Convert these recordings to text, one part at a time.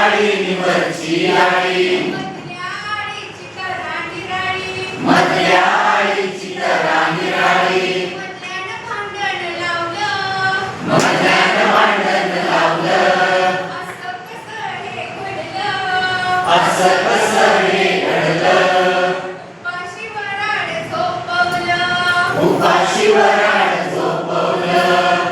आळीवरची आळी मधल्या आळीची तरा निराळी मधल्यानं भांडण लावलं असं कसं हे घडलं उपाशी वराड झोपवलं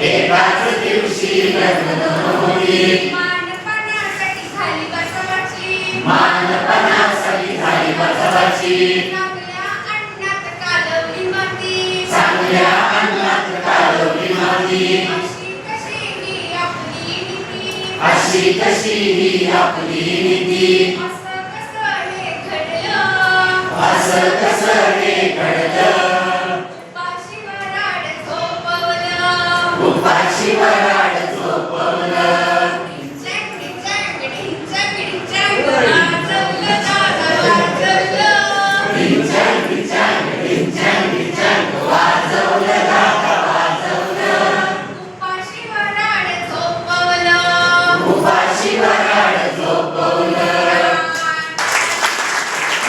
एकाच दिवशी लग्न होती मानपणासाठी झाली बसवाची चांगल्या अन्नात कालवली माती अशी कशी ही आपली नीती असं कसं हे घडलं उपाशी वराड